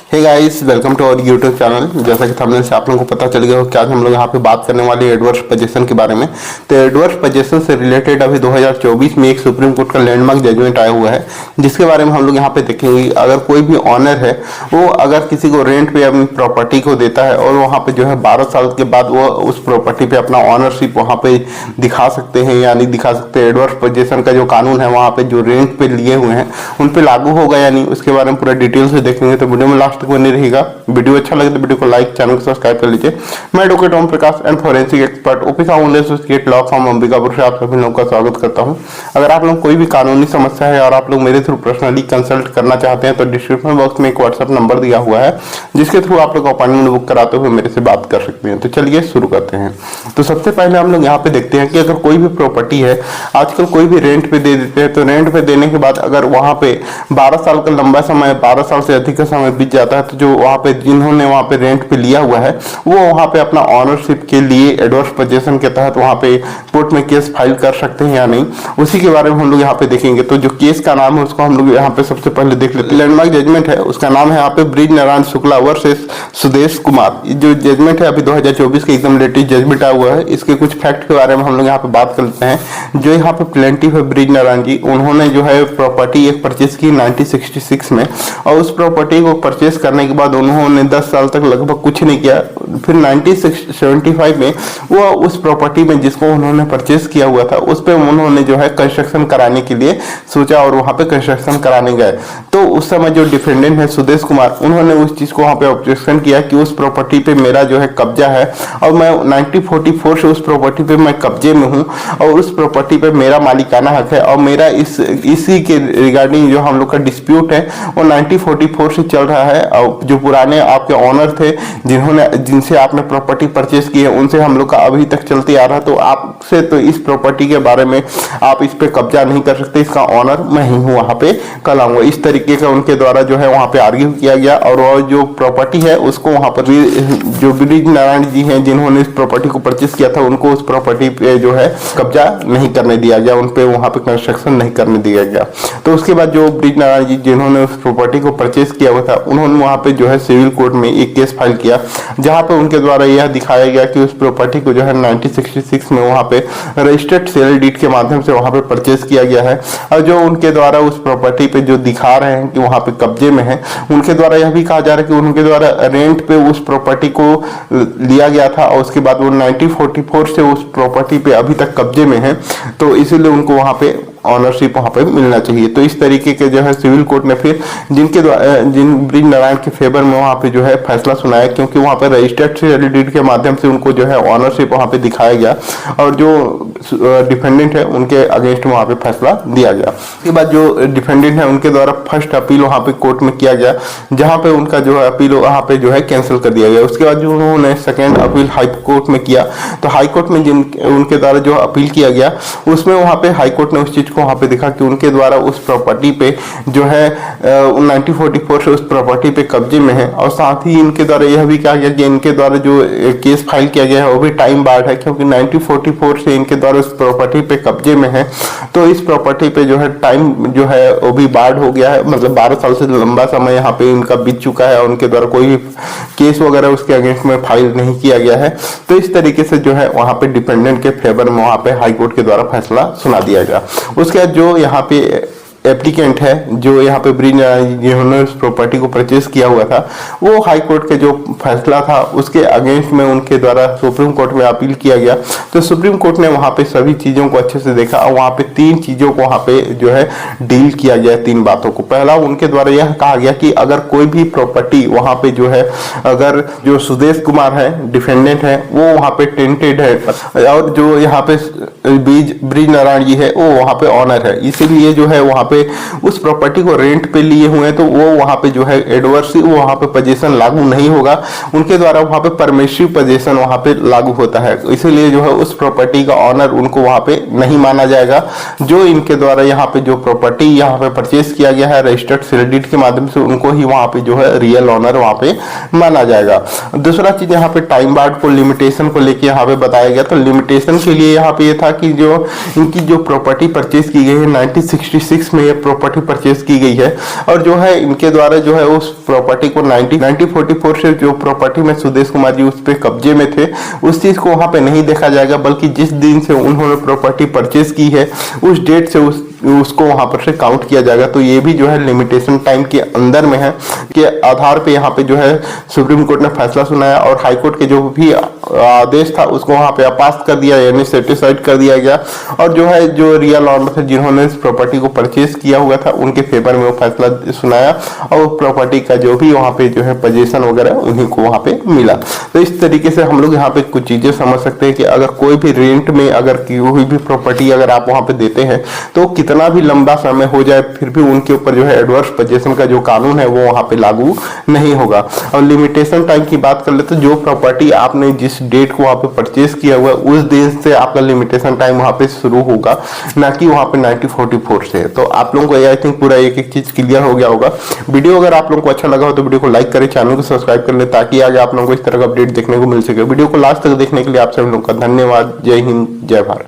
Hey guys, welcome to our YouTube channel. जैसा कि thumbnail से आप लोगों को पता चल गया हो कि आज हम लोग यहाँ पे बात करने वाले हैं एडवर्स पोजेसन के बारे में। तो एडवर्स पोजेसन से रिलेटेड अभी 2024 में एक सुप्रीम कोर्ट का लैंडमार्क जजमेंट आया हुआ है, जिसके बारे में हम लोग यहाँ पे देखेंगे। अगर कोई भी ऑनर है वो अगर किसी को रेंट पे अपनी प्रॉपर्टी को देता है और वहाँ पे जो है 12 साल के बाद वो उस प्रॉपर्टी पे अपना ऑनरशिप वहाँ पे दिखा सकते हैं या नहीं दिखा सकते। एडवर्स पोजेसन का जो कानून है वहाँ पे जो रेंट पे लिए हुए हैं उन पे लागू होगा या नहीं, उसके बारे में पूरा डिटेल से देखेंगे। तो वीडियो में लास्ट तक बने रहेगा। वीडियो अच्छा लगे तो वीडियो को लाइक, चैनल को सब्सक्राइब कर लीजिए। मैं advocate Om Prakash and forensic expert office of associate law firm Ambikapur से आप सभी लोगों का स्वागत करता हूं। अगर आप लोग कोई भी कानूनी समस्या है और आप लोग मेरे थ्रू पर्सनली कंसल्ट करना चाहते हैं तो डिस्क्रिप्शन बॉक्स में एक व्हाट्सएप नंबर दिया हुआ है, जिसके थ्रू आप लोग अपॉइंटमेंट बुक कराते हुए मेरे से बात कर सकते हैं। तो चलिए शुरू करते हैं। तो सबसे पहले हम लोग यहाँ पे देखते हैं कि अगर कोई भी प्रॉपर्टी है, आजकल कोई भी रेंट पे दे देते हैं, तो रेंट पे देने के बाद अगर वहां पे 12 साल का लंबा समय, 12 साल से अधिक का समय बीत जाता है, तो जो वहां पे जिन्होंने वहां पे रेंट पे लिया हुआ है वो वहां पे अपना ऑनरशिप के लिए एडवर्स पोजेसन के तहत वहां पे कोर्ट में केस फाइल कर सकते हैं या नहीं, उसी के बारे में हम लोग यहाँ पे देखेंगे। तो जो केस का नाम है उसको हम लोग यहाँ पे सबसे पहले देख लेते हैं। लैंडमार्क जजमेंट है, उसका नाम है यहाँ पे ब्रिज नारायण शुक्ला वर्सेस सुदेश कुमार। जो जजमेंट है अभी 2024 के एकदम लेटेस्ट जजमेंट आया हुआ है। इसके कुछ फैक्ट के बारे में हम लोग यहाँ पे बात कर लेते हैं। जो यहाँ पे प्लेंटिफ है ब्रिज नारायण जी, उन्होंने जो है प्रॉपर्टी एक परचेज की 1966 में, और उस प्रॉपर्टी को परचेज करने के बाद उन्होंने 10 साल तक लगभग कुछ नहीं किया। फिर 1975 में वो उस प्रॉपर्टी में जिसको उन्होंने परचेज किया हुआ था उस पे उन्होंने जो है कंस्ट्रक्शन कराने के लिए सोचा और वहां पे कंस्ट्रक्शन कराने गए। तो उस समय जो डिफेंडेंट है सुदेश कुमार, उन्होंने उस चीज को वहां पे ऑब्जेक्शन किया कि उस प्रॉपर्टी पे मेरा जो है कब्जा है और मैं 1944 से उस प्रॉपर्टी पे मैं कब्जे में हूँ और उस प्रॉपर्टी पे मेरा मालिकाना हक है, और मेरा इसी के रिगार्डिंग जो हम लोग का डिस्प्यूट है वो 1944 से चल रहा है। और जो पुराने आपके ऑनर थे जिनसे आपने प्रॉपर्टी परचेज की है उनसे हम लोग का अभी तक चलते आ रहा, तो आपसे तो इस प्रॉपर्टी के बारे में आप इस पे कब्जा नहीं कर सकते, इसका ऑनर मैं ही हूँ, वहां पे कल आऊंगा। इस तरीके का उनके द्वारा जो है वहां पे आर्ग्यू किया गया और वो जो प्रॉपर्टी है उसको वहां पर जो ब्रिज नारायण जी हैं जिन्होंने इस प्रॉपर्टी को परचेज किया था उनको उस प्रॉपर्टी पे जो है कब्जा नहीं करने दिया गया, उन पे वहां पे कंस्ट्रक्शन नहीं करने दिया गया। तो उसके बाद जो ब्रिज नारायण जी जिन्होंने उस प्रॉपर्टी को परचेज किया हुआ था उन्होंने वहां पे जो है सिविल कोर्ट में एक केस फाइल किया, जहां पे उनके द्वारा यह दिखाया गया कि उस प्रॉपर्टी को जो है 1966 में वहां पे रजिस्टर्ड सेल डीड के माध्यम से वहां पे परचेज किया गया है। और जो उनके द्वारा उस प्रॉपर्टी पे जो दिखा रहे हैं कि वहां पे कब्जे में है, उनके द्वारा यह भी कहा जा रहा है कि उनके द्वारा रेंट पे उस प्रॉपर्टी को लिया गया था और उसके बाद वो 1944 से उस प्रॉपर्टी पे अभी तक कब्जे में है, तो इसीलिए उनको वहां पे ऑनरशिप वहां पे मिलना चाहिए। तो इस तरीके के जो है सिविल कोर्ट ने फिर जिन ब्रिज नारायण के फेवर में वहां पे जो है फैसला सुनाया, क्योंकि वहां पे रजिस्टर्ड सेल डीड के माध्यम से उनको जो है ऑनरशिप वहां पे दिखाया गया और जो डिफेंडेंट है उनके अगेंस्ट वहां पे फैसला दिया गया। उसके बाद जो डिफेंडेंट है उनके द्वारा फर्स्ट अपील वहां पे कोर्ट में किया गया, जहां पे उनका जो है अपील वहां पे जो है कैंसिल कर दिया गया। उसके बाद जो उन्होंने सेकेंड अपील हाई कोर्ट में किया, तो हाई कोर्ट में उनके द्वारा जो अपील किया गया उसमें वहां पे हाई कोर्ट ने उस चीज वहां पे देखा कि उनके द्वारा उस प्रॉपर्टी पे जो है 1944 से उस प्रॉपर्टी पे कब्जे में है, और साथ ही इनके द्वारा यह भी कहा गया कि इनके द्वारा जो केस फाइल किया गया है वो भी टाइम बार्ड है, क्योंकि 1944 से इनके द्वारा उस प्रॉपर्टी पे कब्जे में है, तो इस प्रॉपर्टी पे जो है टाइम जो है वो भी बार्ड हो गया है। मतलब 12 साल से लंबा समय यहाँ पे इनका बीत चुका है और उनके द्वारा कोई केस वगैरह उसके अगेंस्ट में फाइल नहीं किया गया है। तो इस तरीके से जो है वहां पे डिपेंडेंट के फेवर में वहां पे हाई कोर्ट के द्वारा फैसला सुना दिया गया। उसके बाद जो यहाँ पे एप्लीकेंट है, जो यहाँ पे ब्रिज जिन्होंने उस प्रॉपर्टी को परचेज किया हुआ था, वो हाई कोर्ट के जो फैसला था उसके अगेंस्ट में उनके द्वारा सुप्रीम कोर्ट में अपील किया गया। तो सुप्रीम कोर्ट ने वहां पे सभी चीजों को अच्छे से देखा और वहां पे 3 चीजों को वहां पे जो है डील किया गया, 3 बातों को। पहला, उनके द्वारा यह कहा गया कि अगर कोई भी प्रॉपर्टी वहां पे जो है, अगर जो सुदेश कुमार है डिफेंडेंट है वो वहां पे टेंटेड है और जो यहाँ पे ब्रिज नारायण जी है वो वहां पे ऑनर है, इसीलिए जो है वहां पे उस प्रॉपर्टी को रेंट पे लिए हुए हैं, तो वो वहां पे जो है एडवर्स वहां पे पोजीशन लागू नहीं होगा, उनके द्वारा वहां पे परमिसिव पोजीशन वहां पे लागू होता है। इसीलिए जो है उस प्रॉपर्टी का ऑनर उनको वहां पे नहीं माना जाएगा। जो इनके द्वारा यहाँ पे जो प्रॉपर्टी यहाँ पे परचेज किया गया है रजिस्टर्ड सेल डीड के माध्यम से, उनको ही वहां पे जो है रियल ऑनर वहां पे माना जाएगा। दूसरा चीज यहाँ पे टाइम बार्ड को लिमिटेशन को लेके यहाँ पे बताया गया। तो लिमिटेशन के लिए यहाँ पे ये था कि जो इनकी जो प्रॉपर्टी परचेज की गई है 1966 में ये प्रॉपर्टी परचेज की गई है। और जो है इनके द्वारा जो है उस प्रॉपर्टी को 1944 से जो प्रॉपर्टी में सुदेश कुमार जी उस पे कब्जे में थे, उस चीज को वहां पे नहीं देखा जाएगा, बल्कि जिस दिन से उन्होंने प्रॉपर्टी परचेज की है उस डेट से उसको वहां पर से काउंट किया जाएगा। तो ये भी जो है लिमिटेशन टाइम के अंदर में है के आधार पे यहाँ पे जो है सुप्रीम कोर्ट ने फैसला सुनाया और हाई कोर्ट के जो भी आदेश था उसको वहां पे अपास कर दिया, यानी सेटिस्फाइड कर दिया गया। और जो है जो रियल ऑनर थे जिन्होंने इस प्रॉपर्टी को परचेज किया हुआ था उनके फेवर में वो फैसला सुनाया और प्रॉपर्टी का जो भी वहां पे जो है पोजीशन वगैरह उन्हीं को वहां पे मिला। तो इस तरीके से हम लोग यहाँ पे कुछ चीजें समझ सकते हैं कि अगर कोई भी रेंट में अगर कोई भी प्रॉपर्टी अगर आप वहां पे देते हैं तो कितना भी लंबा समय हो जाए फिर भी उनके ऊपर जो है एडवर्स पोजीशन का जो कानून है वो वहां पे लागू नहीं होगा। और लिमिटेशन टाइम की बात कर ले तो जो प्रॉपर्टी आपने जिस डेट को वहां पे परचेज किया हुआ है उस दिन से आपका लिमिटेशन टाइम वहां पे शुरू होगा, ना कि वहां पे 1944 से। तो आप लोगों को आई थिंक पूरा एक एक चीज क्लियर हो गया होगा। वीडियो अगर आप लोगों को अच्छा लगा हो तो वीडियो को लाइक करें, चैनल को सब्सक्राइब कर ले ताकि आगे आप लोगों को इस तरह का अपडेट देखने को मिल सके। वीडियो को लास्ट तक देखने के लिए आप सभी लोगों का धन्यवाद। जय हिंद, जय भारत।